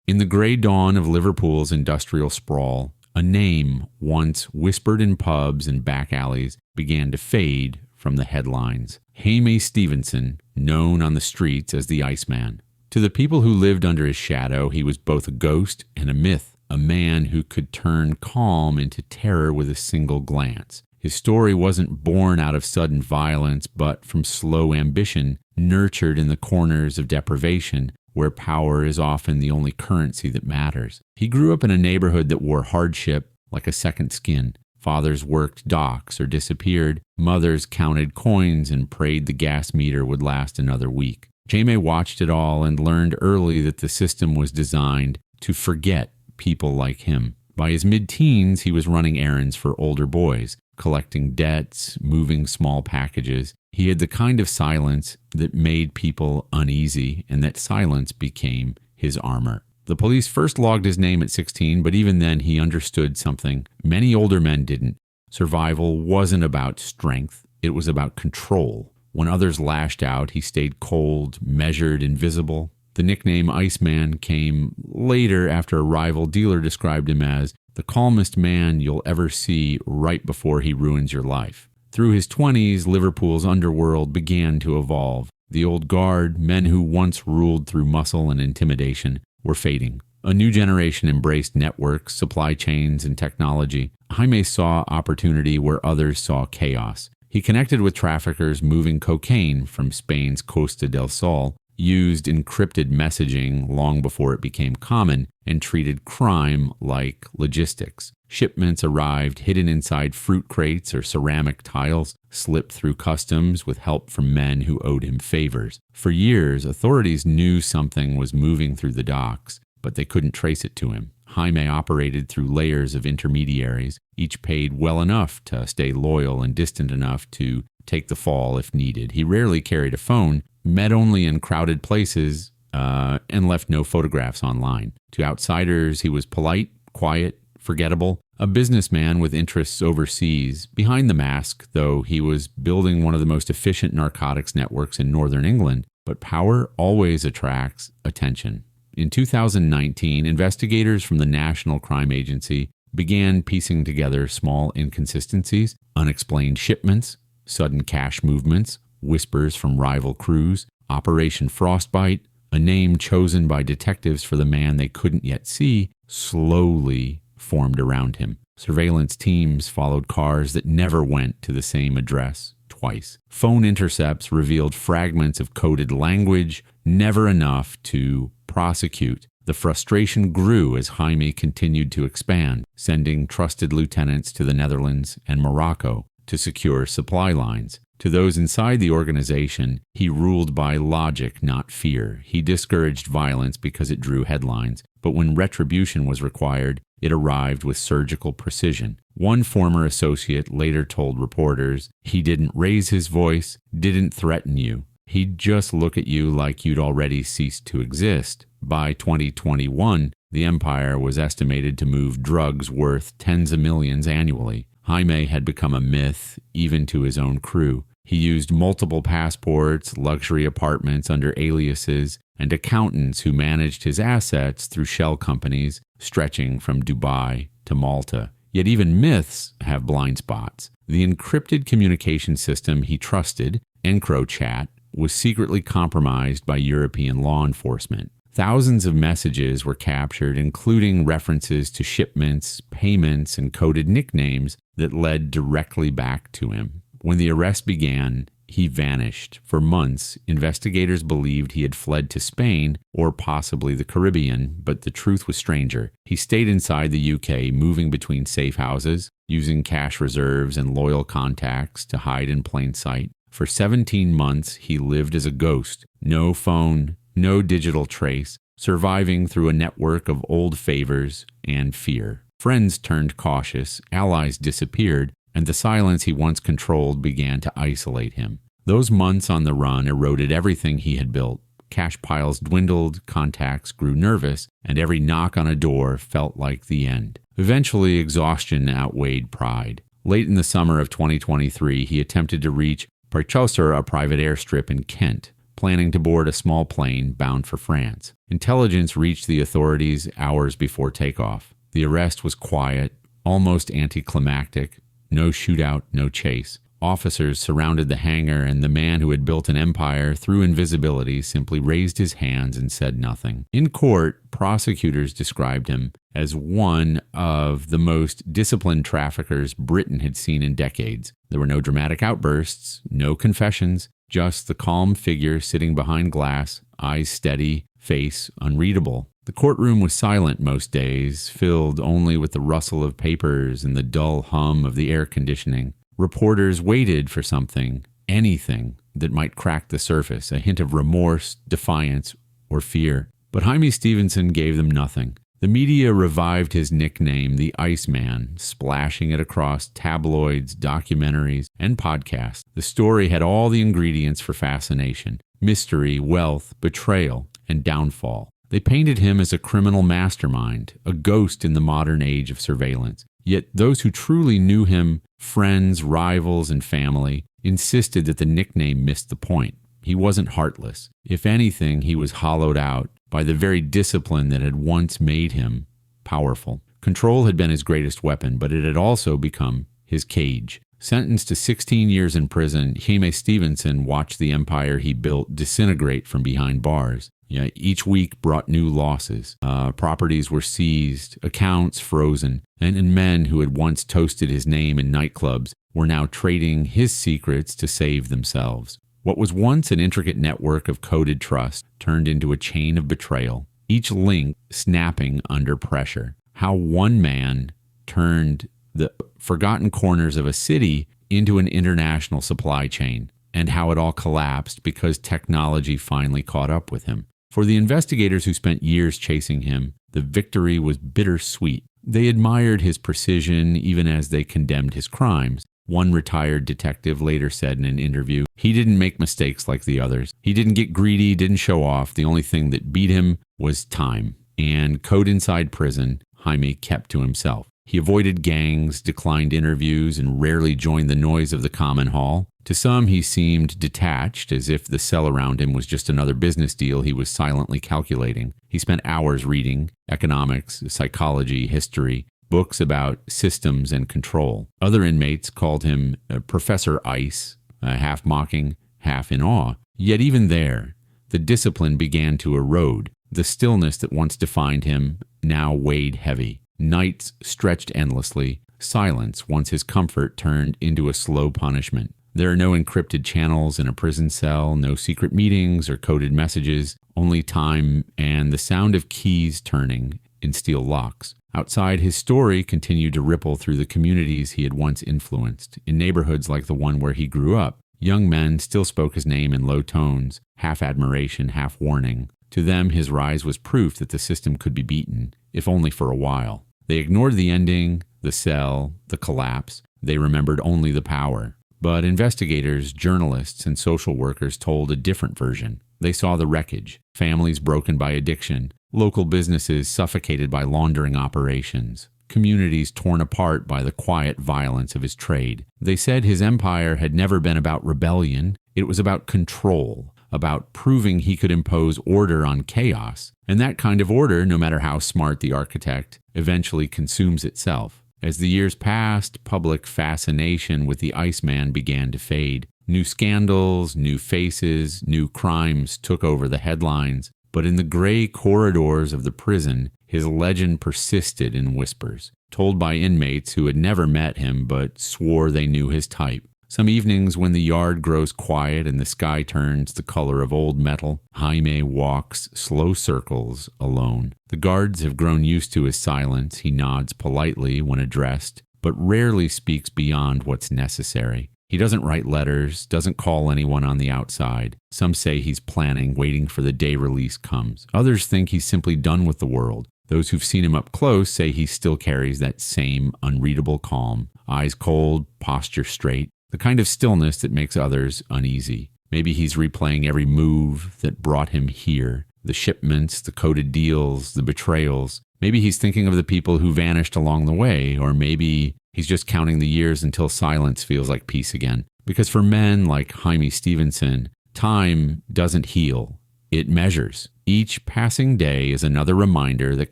In the gray dawn of Liverpool's industrial sprawl, a name once whispered in pubs and back alleys began to fade from the headlines. Jaime Stevenson, known on the streets as the Iceman. To the people who lived under his shadow, he was both a ghost and a myth, a man who could turn calm into terror with a single glance. His story wasn't born out of sudden violence, but from slow ambition, nurtured in the corners of deprivation, where power is often the only currency that matters. He grew up in a neighborhood that wore hardship like a second skin. Fathers worked docks or disappeared. Mothers counted coins and prayed the gas meter would last another week. Jaime watched it all and learned early that the system was designed to forget people like him. By his mid-teens, he was running errands for older boys, collecting debts, moving small packages. He had the kind of silence that made people uneasy, and that silence became his armor. The police first logged his name at 16, but even then he understood something many older men didn't. Survival wasn't about strength, it was about control. When others lashed out, he stayed cold, measured, invisible. The nickname Iceman came later after a rival dealer described him as the calmest man you'll ever see right before he ruins your life. Through his 20s, Liverpool's underworld began to evolve. The old guard, men who once ruled through muscle and intimidation, were fading. A new generation embraced networks, supply chains, and technology. Jaime saw opportunity where others saw chaos. He connected with traffickers moving cocaine from Spain's Costa del Sol, used encrypted messaging long before it became common, and treated crime like logistics. Shipments arrived hidden inside fruit crates or ceramic tiles, slipped through customs with help from men who owed him favors. For years, authorities knew something was moving through the docks, but they couldn't trace it to him. Jaime operated through layers of intermediaries, each paid well enough to stay loyal and distant enough to take the fall if needed. He rarely carried a phone, met only in crowded places, and left no photographs online. To outsiders, he was polite, quiet, forgettable, a businessman with interests overseas. Behind the mask, though, he was building one of the most efficient narcotics networks in northern England. But power always attracts attention. In 2019, investigators from the National Crime Agency began piecing together small inconsistencies, unexplained shipments, sudden cash movements, whispers from rival crews, Operation Frostbite, a name chosen by detectives for the man they couldn't yet see, slowly formed around him. Surveillance teams followed cars that never went to the same address twice. Phone intercepts revealed fragments of coded language, never enough to prosecute. The frustration grew as Jaime continued to expand, sending trusted lieutenants to the Netherlands and Morocco to secure supply lines. To those inside the organization, he ruled by logic, not fear. He discouraged violence because it drew headlines, but when retribution was required, it arrived with surgical precision. One former associate later told reporters, "He didn't raise his voice, didn't threaten you. He'd just look at you like you'd already ceased to exist." By 2021, the empire was estimated to move drugs worth tens of millions annually. Jaime had become a myth, even to his own crew. He used multiple passports, luxury apartments under aliases, and accountants who managed his assets through shell companies stretching from Dubai to Malta. Yet even myths have blind spots. The encrypted communication system he trusted, EncroChat, was secretly compromised by European law enforcement. Thousands of messages were captured, including references to shipments, payments, and coded nicknames that led directly back to him. When the arrest began, he vanished. For months, investigators believed he had fled to Spain or possibly the Caribbean, but the truth was stranger. He stayed inside the UK, moving between safe houses, using cash reserves and loyal contacts to hide in plain sight. For 17 months, he lived as a ghost. No phone, no digital trace, surviving through a network of old favors and fear. Friends turned cautious, allies disappeared, and the silence he once controlled began to isolate him. Those months on the run eroded everything he had built. Cash piles dwindled, contacts grew nervous, and every knock on a door felt like the end. Eventually, exhaustion outweighed pride. Late in the summer of 2023, he attempted to reach Barchester, a private airstrip in Kent. planning to board a small plane bound for France. Intelligence reached the authorities hours before takeoff. The arrest was quiet, almost anticlimactic. No shootout, no chase. Officers surrounded the hangar, and the man who had built an empire through invisibility simply raised his hands and said nothing. In court, prosecutors described him as one of the most disciplined traffickers Britain had seen in decades. There were no dramatic outbursts, no confessions, just the calm figure sitting behind glass, eyes steady, face unreadable. The courtroom was silent most days, filled only with the rustle of papers and the dull hum of the air conditioning. Reporters waited for something, anything that might crack the surface, a hint of remorse, defiance, or fear. But Jaime Stevenson gave them nothing. The media revived his nickname, the Iceman, splashing it across tabloids, documentaries, and podcasts. The story had all the ingredients for fascination: mystery, wealth, betrayal, and downfall. They painted him as a criminal mastermind, a ghost in the modern age of surveillance. Yet those who truly knew him, friends, rivals, and family, insisted that the nickname missed the point. He wasn't heartless. If anything, he was hollowed out by the very discipline that had once made him powerful. Control had been his greatest weapon, but it had also become his cage. Sentenced to 16 years in prison, Jaime Stevenson watched the empire he built disintegrate from behind bars. Each week brought new losses. Properties were seized, accounts frozen, and men who had once toasted his name in nightclubs were now trading his secrets to save themselves. What was once an intricate network of coded trust turned into a chain of betrayal, each link snapping under pressure. How one man turned the forgotten corners of a city into an international supply chain, and how it all collapsed because technology finally caught up with him. For the investigators who spent years chasing him, the victory was bittersweet. They admired his precision even as they condemned his crimes. One retired detective later said in an interview, "He didn't make mistakes like the others. He didn't get greedy, didn't show off. The only thing that beat him was time." And code inside prison, Jaime kept to himself. He avoided gangs, declined interviews, and rarely joined the noise of the common hall. To some, he seemed detached, as if the cell around him was just another business deal he was silently calculating. He spent hours reading economics, psychology, history, books about systems and control. Other inmates called him Professor Ice, half mocking, half in awe. Yet even there, the discipline began to erode. The stillness that once defined him now weighed heavy. Nights stretched endlessly. Silence, once his comfort, turned into a slow punishment. There are no encrypted channels in a prison cell, no secret meetings or coded messages, only time and the sound of keys turning in steel locks. Outside, his story continued to ripple through the communities he had once influenced. In neighborhoods like the one where he grew up, young men still spoke his name in low tones, half admiration, half warning. To them, his rise was proof that the system could be beaten, if only for a while. They ignored the ending, the cell, the collapse. They remembered only the power. But investigators, journalists, and social workers told a different version. They saw the wreckage, families broken by addiction, local businesses suffocated by laundering operations, communities torn apart by the quiet violence of his trade. They said his empire had never been about rebellion. It was about control, about proving he could impose order on chaos. And that kind of order, no matter how smart the architect, eventually consumes itself. As the years passed, public fascination with the Iceman began to fade. New scandals, new faces, new crimes took over the headlines. But in the gray corridors of the prison, his legend persisted in whispers, told by inmates who had never met him but swore they knew his type. Some evenings when the yard grows quiet and the sky turns the color of old metal, Jaime walks slow circles alone. The guards have grown used to his silence. He nods politely when addressed, but rarely speaks beyond what's necessary. He doesn't write letters, doesn't call anyone on the outside. Some say he's planning, waiting for the day release comes. Others think he's simply done with the world. Those who've seen him up close say he still carries that same unreadable calm, eyes cold, posture straight. The kind of stillness that makes others uneasy. Maybe he's replaying every move that brought him here. The shipments, the coded deals, the betrayals. Maybe he's thinking of the people who vanished along the way, or maybe he's just counting the years until silence feels like peace again. Because for men like Jaime Stevenson, Time doesn't heal, it measures. Each passing day is another reminder that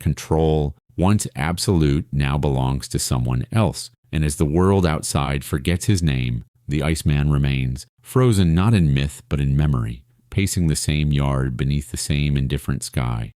control, once absolute, now belongs to someone else. And as the world outside forgets his name, the Iceman remains, frozen not in myth but in memory, pacing the same yard beneath the same indifferent sky.